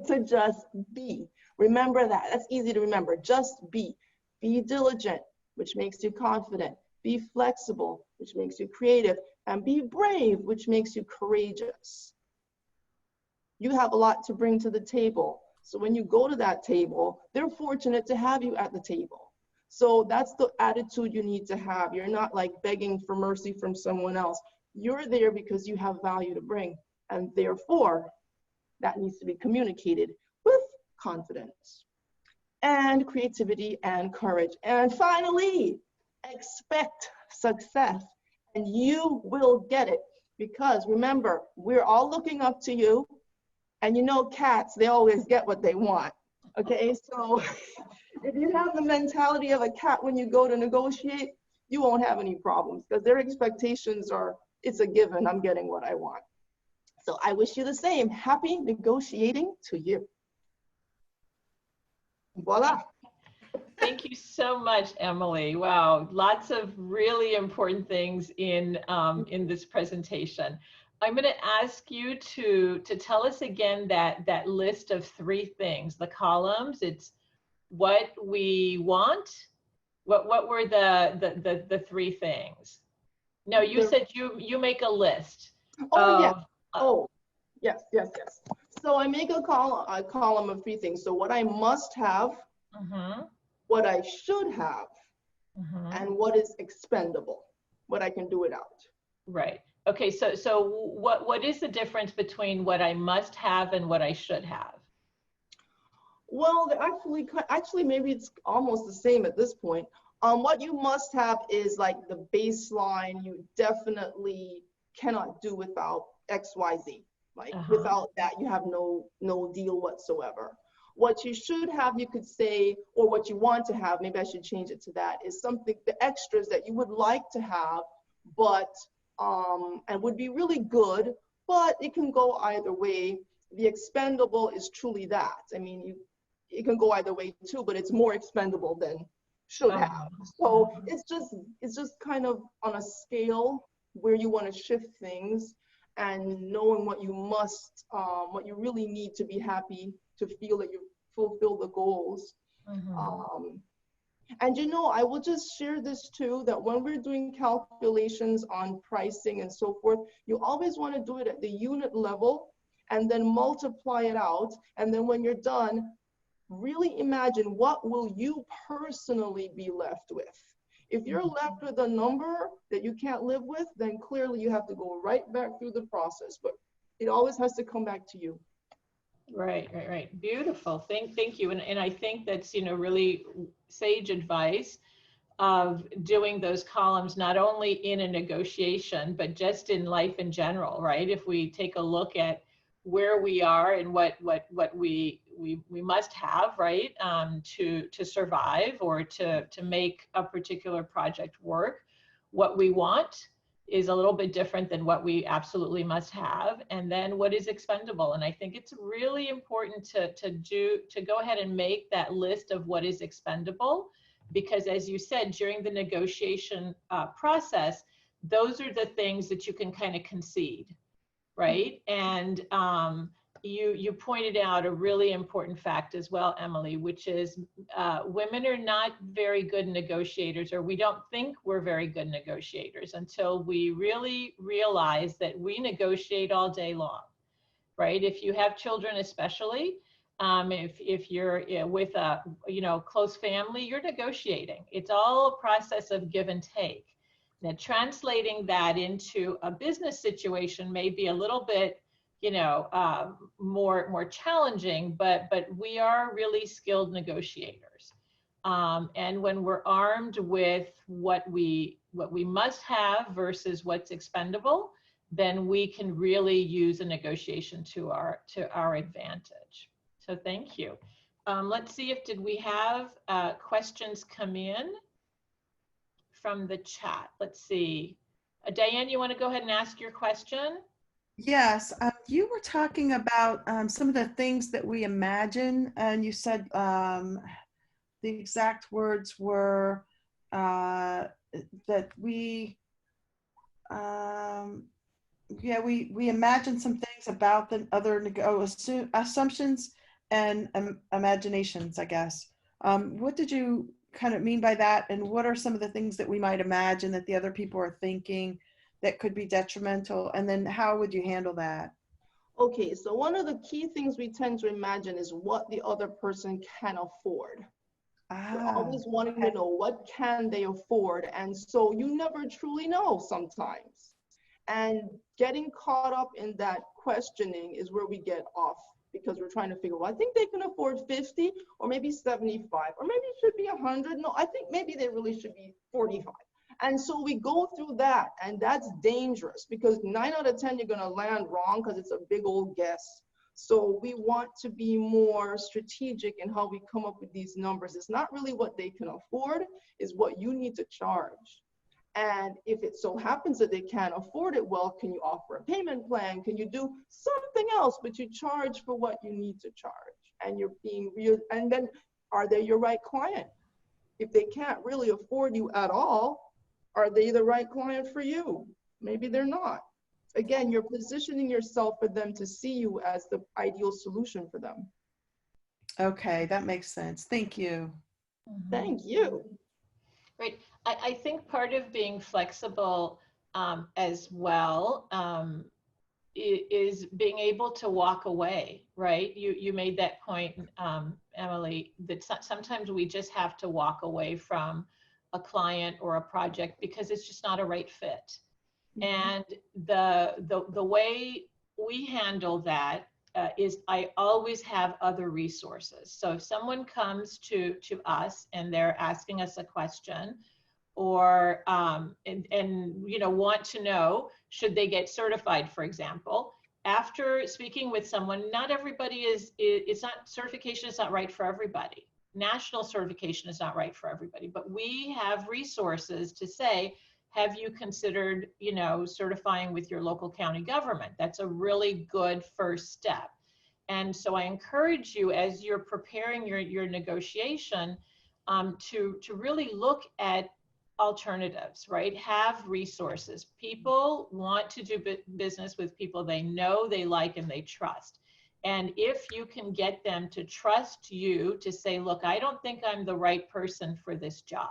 to just be. Remember that, that's easy to remember, just be. Be diligent, which makes you confident. Be flexible, which makes you creative. And be brave, which makes you courageous. You have a lot to bring to the table. So when you go to that table, they're fortunate to have you at the table. So that's the attitude you need to have. You're not like begging for mercy from someone else. You're there because you have value to bring. And therefore, that needs to be communicated with confidence and creativity and courage. And finally, expect success. And you will get it, because remember, we're all looking up to you, and you know cats, they always get what they want, okay? So If you have the mentality of a cat when you go to negotiate, you won't have any problems because their expectations are, it's a given, I'm getting what I want. So I wish you the same. Happy negotiating to you. Voila. Thank you so much, Emily. Wow, lots of really important things in this presentation. I'm going to ask you to tell us again that list of 3 things, the columns. It's what we want. What were the 3 things? No, you said you make a list. Oh, yeah. Oh, yes. So I make a column of 3 things. So what I must have, what I should have, and what is expendable, what I can do without. Right. Okay. So what is the difference between what I must have and what I should have? Well, actually, maybe it's almost the same at this point. What you must have is like the baseline. You definitely cannot do without X, Y, Z. Like without that, you have no deal whatsoever. What you should have, you could say, or what you want to have, maybe I should change it to that, is something, the extras that you would like to have, but, and would be really good, but it can go either way. The expendable is truly that. I mean, it can go either way too, but it's more expendable than should have. So it's just kind of on a scale where you want to shift things and knowing what you must, what you really need to be happy, to feel that you fulfill the goals. And you know, I will just share this too, that when we're doing calculations on pricing and so forth, you always want to do it at the unit level and then multiply it out. And then when you're done, really imagine what will you personally be left with. If you're left with a number that you can't live with, then clearly you have to go right back through the process, but it always has to come back to you. Right. Beautiful. Thank you. And I think that's, you know, really sage advice of doing those columns, not only in a negotiation, but just in life in general, right? If we take a look at where we are and what we must have, right, to survive or to make a particular project work, what we want is a little bit different than what we absolutely must have, and then what is expendable. And I think it's really important to go ahead and make that list of what is expendable, because as you said, during the negotiation process, those are the things that you can kind of concede, right? And you pointed out a really important fact as well, Emily, which is women are not very good negotiators, or we don't think we're very good negotiators until we really realize that we negotiate all day long, right? If you have children especially, if you're with a close family, you're negotiating. It's all a process of give and take. Now, translating that into a business situation may be a little bit, more challenging, but we are really skilled negotiators. And when we're armed with what we must have versus what's expendable, then we can really use a negotiation to our advantage. So thank you. Let's see did we have questions come in from the chat? Let's see. Diane, you want to go ahead and ask your question? Yes, you were talking about some of the things that we imagine, and you said the exact words were that we imagine some things about the other assumptions and imaginations, I guess. What did you kind of mean by that, and what are some of the things that we might imagine that the other people are thinking that could be detrimental, and then how would you handle that? Okay, so one of the key things we tend to imagine is what the other person can afford. We're always wanting to know what can they afford, and so you never truly know sometimes. And getting caught up in that questioning is where we get off, because we're trying to figure, well, I think they can afford 50 or maybe 75, or maybe it should be 100. No, I think maybe they really should be 45. And so we go through that, and that's dangerous because 9 out of 10, you're going to land wrong because it's a big old guess. So we want to be more strategic in how we come up with these numbers. It's not really what they can afford, it's what you need to charge. And if it so happens that they can't afford it, well, can you offer a payment plan? Can you do something else? But you charge for what you need to charge. And you're being real. And then, are they your right client? If they can't really afford you at all, are they the right client for you? Maybe they're not. Again, you're positioning yourself for them to see you as the ideal solution for them. Okay, that makes sense. Thank you. Thank you. Right. I think part of being flexible as well is being able to walk away, right? You made that point, Emily, that sometimes we just have to walk away from a client or a project because it's just not a right fit. And the way we handle that is I always have other resources. So if someone comes to us and they're asking us a question, or and you know, want to know, should they get certified, for example, after speaking with someone, not everybody it's not, certification is not right for everybody. National certification is not right for everybody, but we have resources to say, have you considered, you know, certifying with your local county government? That's a really good first step. And so I encourage you, as you're preparing your negotiation, to really look at alternatives, right? Have resources. People want to do business with people they know, they like, and they trust. And if you can get them to trust you to say, look, I don't think I'm the right person for this job.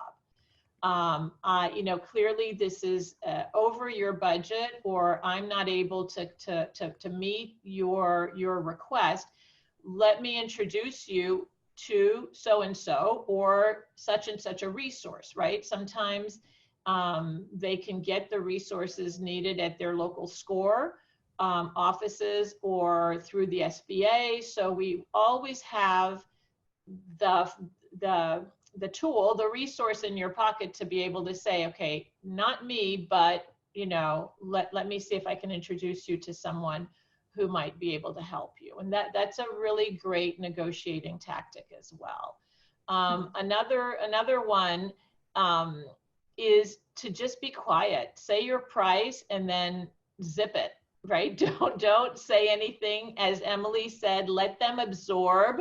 You know, clearly this is over your budget, or I'm not able to meet your request. Let me introduce you to so-and-so or such and such a resource, right? Sometimes they can get the resources needed at their local SCORE offices or through the SBA. So we always have the tool, the resource in your pocket to be able to say, okay, not me, but you know, let me see if I can introduce you to someone who might be able to help you. And that's a really great negotiating tactic as well. Another one is to just be quiet. Say your price and then zip it, right? Don't say anything. As Emily said, let them absorb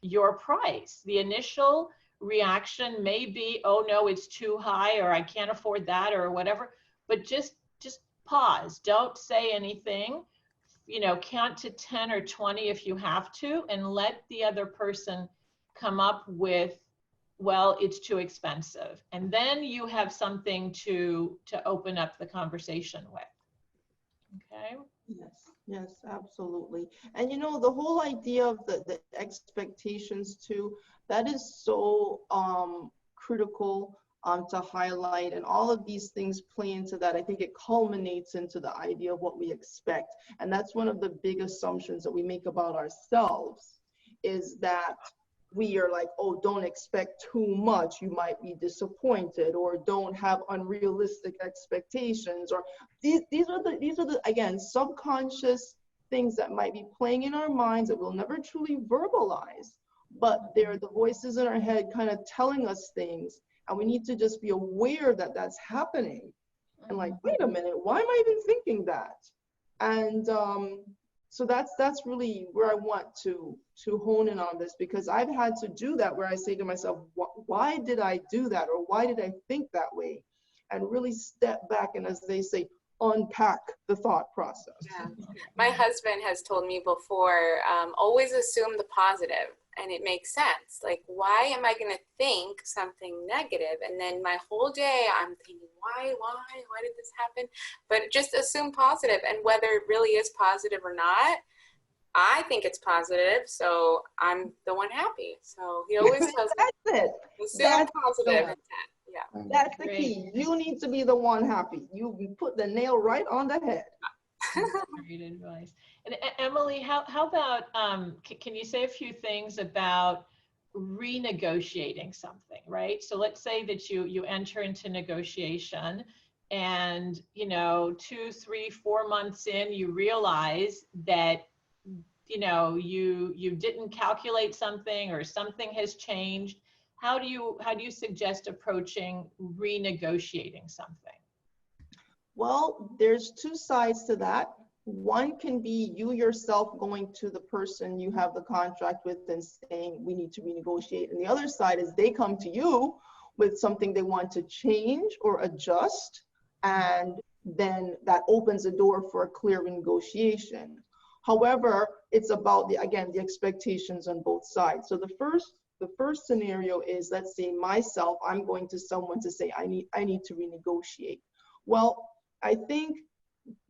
your price. The initial reaction may be, oh no, it's too high, or I can't afford that, or whatever, but just pause. Don't say anything. You know, count to 10 or 20 if you have to, and let the other person come up with, well, it's too expensive. And then you have something to open up the conversation with. Okay? Yes, absolutely. And you know, the whole idea of the expectations too, that is so critical to highlight, and all of these things play into that. I think it culminates into the idea of what we expect. And that's one of the big assumptions that we make about ourselves, is that we are like, oh, don't expect too much, you might be disappointed, or don't have unrealistic expectations, or these are the again, subconscious things that might be playing in our minds that we'll never truly verbalize, but they're the voices in our head kind of telling us things, and we need to just be aware that that's happening, and like, wait a minute, why am I even thinking that? And so that's really where I want to hone in on this, because I've had to do that, where I say to myself, why did I do that, or why did I think that way? And really step back and, as they say, unpack the thought process. Yeah. My husband has told me before, always assume the positive, and it makes sense. Like, why am I going to think something negative? And then my whole day I'm thinking, why did this happen? But just assume positive, and whether it really is positive or not, I think it's positive, so I'm the one happy. So he always tells me, that's it. Assume positive intent. Yeah. That's the key. You need to be the one happy. You put the nail right on the head. Great advice. And Emily, how about, can you say a few things about renegotiating something, right? So let's say that you enter into negotiation, and, you know, 2, 3, 4 months in, you realize that you know, you didn't calculate something or something has changed, how do you suggest approaching renegotiating something? Well, there's two sides to that. One can be you yourself going to the person you have the contract with and saying, we need to renegotiate. And the other side is they come to you with something they want to change or adjust. And then that opens the door for a clear renegotiation. However, it's about again, the expectations on both sides. So the first scenario is, let's say myself, I'm going to someone to say, I need to renegotiate. Well, I think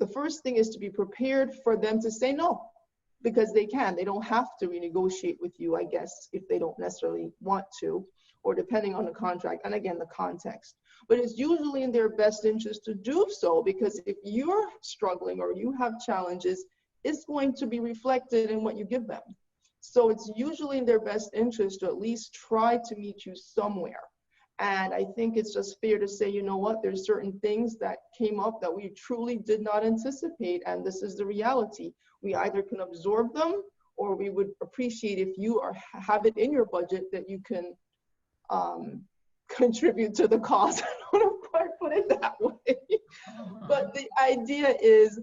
the first thing is to be prepared for them to say no, because they don't have to renegotiate with you, I guess, if they don't necessarily want to, or depending on the contract and again, the context. But it's usually in their best interest to do so, because if you're struggling or you have challenges, it's going to be reflected in what you give them. So it's usually in their best interest to at least try to meet you somewhere. And I think it's just fair to say, you know what, there's certain things that came up that we truly did not anticipate, and this is the reality. We either can absorb them, or we would appreciate if you have it in your budget that you can contribute to the cost. I don't know if I put it that way. But the idea is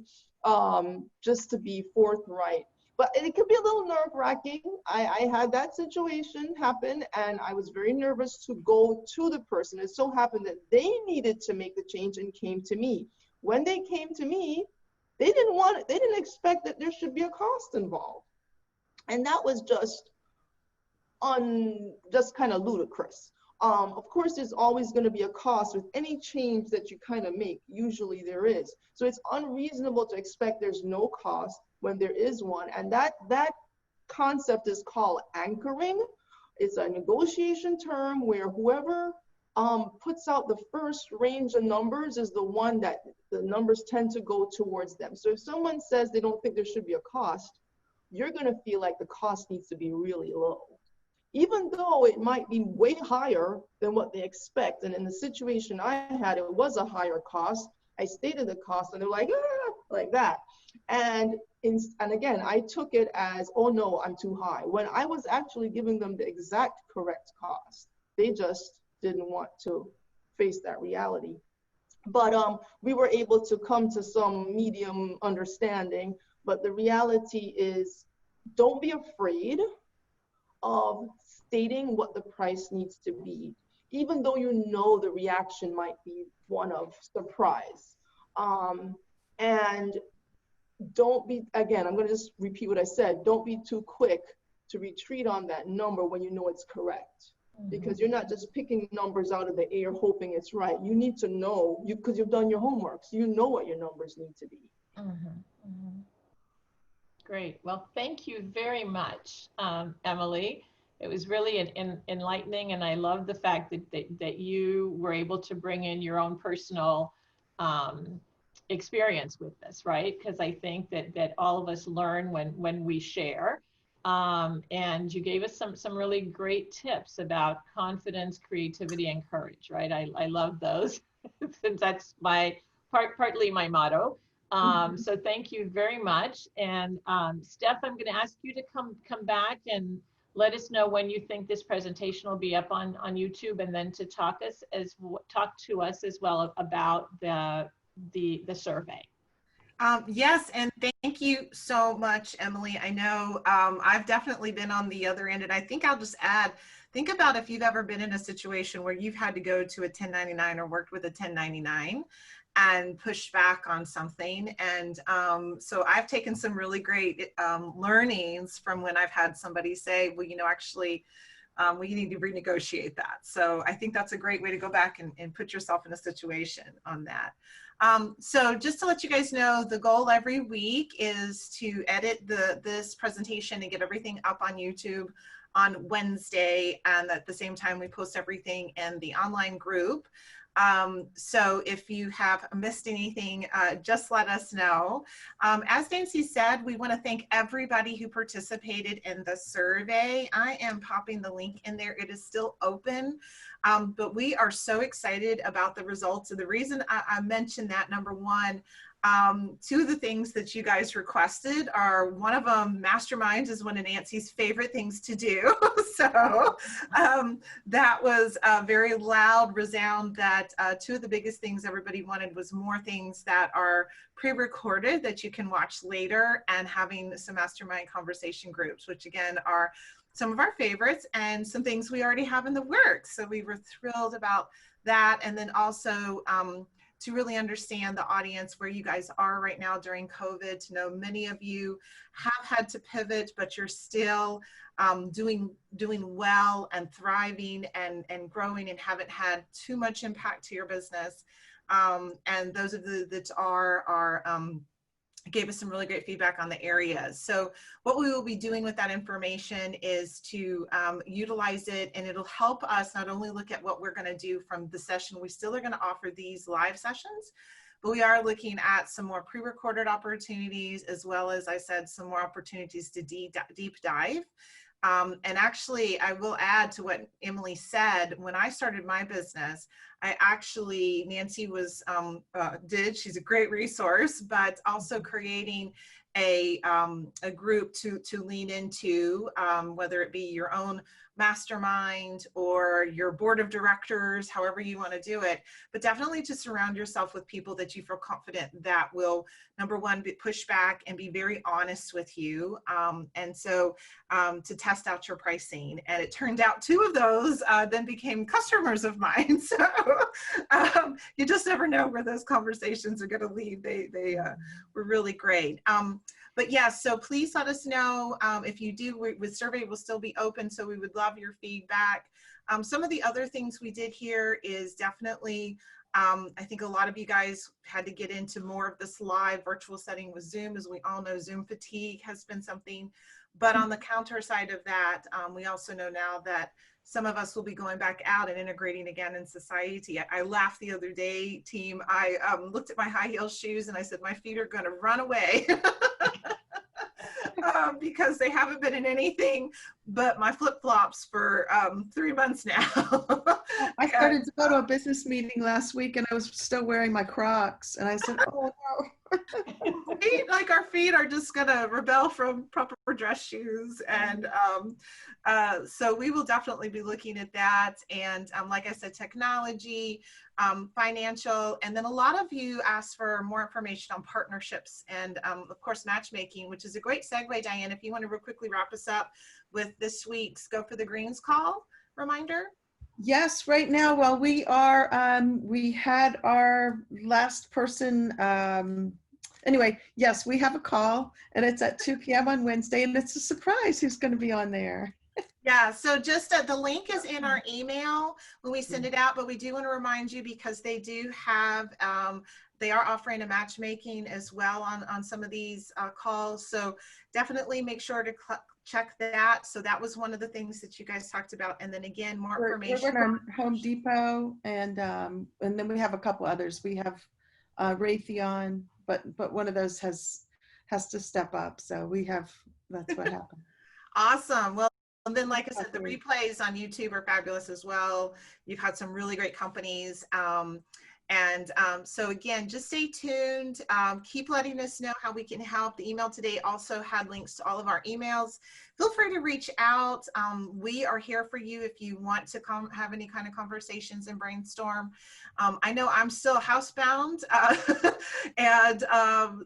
just to be forthright. But it could be a little nerve-wracking. I had that situation happen, and I was very nervous to go to the person. It so happened that they needed to make the change and came to me. When they came to me, they didn't expect that there should be a cost involved. And that was just kind of ludicrous. Of course, there's always going to be a cost with any change that you kind of make. Usually there is. So it's unreasonable to expect there's no cost when there is one. And that concept is called anchoring. It's a negotiation term where whoever puts out the first range of numbers is the one that the numbers tend to go towards them. So if someone says they don't think there should be a cost, you're going to feel like the cost needs to be really low, even though it might be way higher than what they expect. And in the situation I had, it was a higher cost. I stated the cost and they're like, like that. And again, I took it as, oh no, I'm too high, when I was actually giving them the exact correct cost. They just didn't want to face that reality. But we were able to come to some medium understanding. But the reality is, don't be afraid of stating what the price needs to be, even though you know the reaction might be one of surprise. And don't be, again, I'm going to just repeat what I said, don't be too quick to retreat on that number when you know it's correct. Because you're not just picking numbers out of the air hoping it's right. You need to know, because you've done your homework, so you know what your numbers need to be. Great. Well, thank you very much, Emily. It was really enlightening, and I love the fact that you were able to bring in your own personal experience with this, right? Because I think that all of us learn when we share. And you gave us some really great tips about confidence, creativity, and courage, right? I love those since that's partly my motto. So thank you very much. And Steph, I'm going to ask you to come back and let us know when you think this presentation will be up on YouTube, and then to talk to us as well about the survey. Yes, and thank you so much, Emily. I know I've definitely been on the other end, and I think I'll just add, think about if you've ever been in a situation where you've had to go to a 1099 or worked with a 1099 and push back on something. And so I've taken some really great learnings from when I've had somebody say, well, you know, actually, we need to renegotiate that. So I think that's a great way to go back and put yourself in a situation on that. So just to let you guys know, the goal every week is to edit this presentation and get everything up on YouTube on Wednesday. And at the same time, we post everything in the online group. So if you have missed anything, just let us know. As Nancy said, we want to thank everybody who participated in the survey. I am popping the link in there. It is still open, but we are so excited about the results. And the reason I mentioned that, number one, Two of the things that you guys requested are, one of them, masterminds is one of Nancy's favorite things to do. So that was a very loud resound that two of the biggest things everybody wanted was more things that are pre-recorded that you can watch later, and having some mastermind conversation groups, which again are some of our favorites and some things we already have in the works. So we were thrilled about that. And then also to really understand the audience, where you guys are right now during COVID, to know many of you have had to pivot, but you're still doing well and thriving and growing and haven't had too much impact to your business. And those of you that are gave us some really great feedback on the areas. So what we will be doing with that information is to utilize it, and it'll help us not only look at what we're going to do from the session. We still are going to offer these live sessions, but we are looking at some more pre-recorded opportunities, as well as, I said, some more opportunities to deep dive. And actually, I will add to what Emily said. When I started my business, I actually, Nancy was, she's a great resource, but also creating a group to lean into, whether it be your own mastermind or your board of directors, however you want to do it, but definitely to surround yourself with people that you feel confident that will, number one, push back and be very honest with you. And so to test out your pricing. And it turned out two of those then became customers of mine. So you just never know where those conversations are going to lead. They were really great. But yes, so please let us know if you do. The survey will still be open, so we would love your feedback. Some of the other things we did here is definitely, I think a lot of you guys had to get into more of this live virtual setting with Zoom. As we all know, Zoom fatigue has been something. But on the counter side of that, we also know now that some of us will be going back out and integrating again in society. I laughed the other day, team. I looked at my high heel shoes and I said, my feet are going to run away. Because they haven't been in anything but my flip-flops for 3 months now. I started to go to a business meeting last week and I was still wearing my Crocs, and I said, oh no. Like our feet are just gonna rebel from proper dress shoes. And so we will definitely be looking at that. And like I said, technology, financial, and then a lot of you asked for more information on partnerships and of course matchmaking, which is a great segue, Diane, if you want to real quickly wrap us up with this week's Go for the Greens call reminder. Yes, right now, well, we are, we had our last person, anyway, yes, we have a call, and it's at 2 p.m. on Wednesday, and it's a surprise who's going to be on there. Yeah, so just the link is in our email when we send it out, but we do want to remind you, because they do have, they are offering a matchmaking as well on some of these calls. So definitely make sure to check that. So that was one of the things that you guys talked about. And then again, more information. We're on Home Depot, and then we have a couple others. We have Raytheon, but one of those has to step up. So we have, that's what happened. Awesome. Well, and then, like I said, the replays on YouTube are fabulous as well. You've had some really great companies. So again, just stay tuned. Keep letting us know how we can help. The email today also had links to all of our emails. Feel free to reach out. We are here for you if you want to come have any kind of conversations and brainstorm. I know I'm still housebound and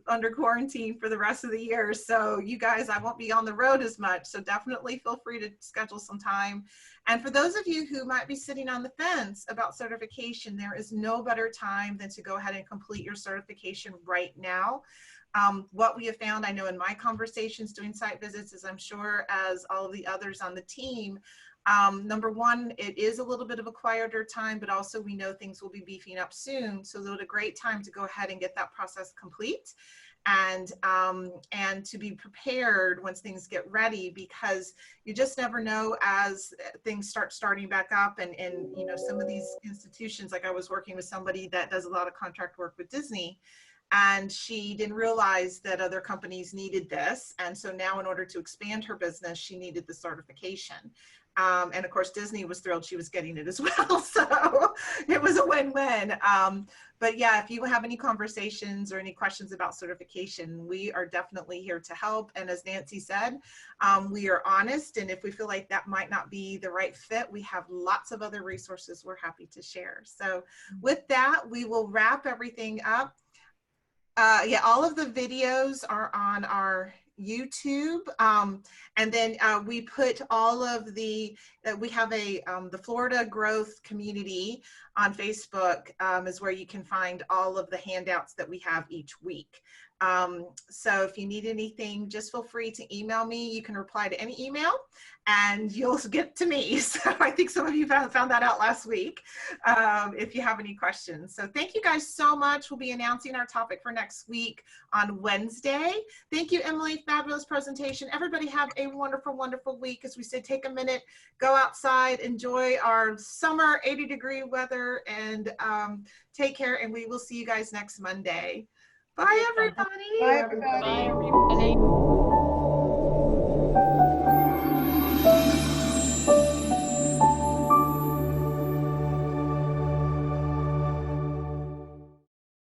under quarantine for the rest of the year. So you guys, I won't be on the road as much. So definitely feel free to schedule some time. And for those of you who might be sitting on the fence about certification, there is no better time than to go ahead and complete your certification right now. What we have found, I know in my conversations doing site visits, as I'm sure as all of the others on the team, number one, it is a little bit of a quieter time, but also we know things will be beefing up soon. So it's a great time to go ahead and get that process complete. And to be prepared once things get ready, because you just never know as things starting back up. And you know, some of these institutions, like I was working with somebody that does a lot of contract work with Disney, and she didn't realize that other companies needed this. And so now in order to expand her business, she needed the certification. And of course, Disney was thrilled she was getting it as well. So it was a win-win. But yeah, if you have any conversations or any questions about certification, we are definitely here to help. And as Nancy said, we are honest. And if we feel like that might not be the right fit, we have lots of other resources we're happy to share. So with that, we will wrap everything up. Yeah, all of the videos are on our YouTube, and then we put all of the, we have the Florida Growth Community on Facebook is where you can find all of the handouts that we have each week. So if you need anything, just feel free to email me. You can reply to any email and you'll get to me. So I think some of you found that out last week, if you have any questions. So thank you guys so much. We'll be announcing our topic for next week on Wednesday. Thank you, Emily. Fabulous presentation. Everybody have a wonderful, wonderful week. As we said, take a minute, go outside, enjoy our summer 80-degree weather, and take care. And we will see you guys next Monday. Bye, everybody. Bye, everybody. Bye, everybody.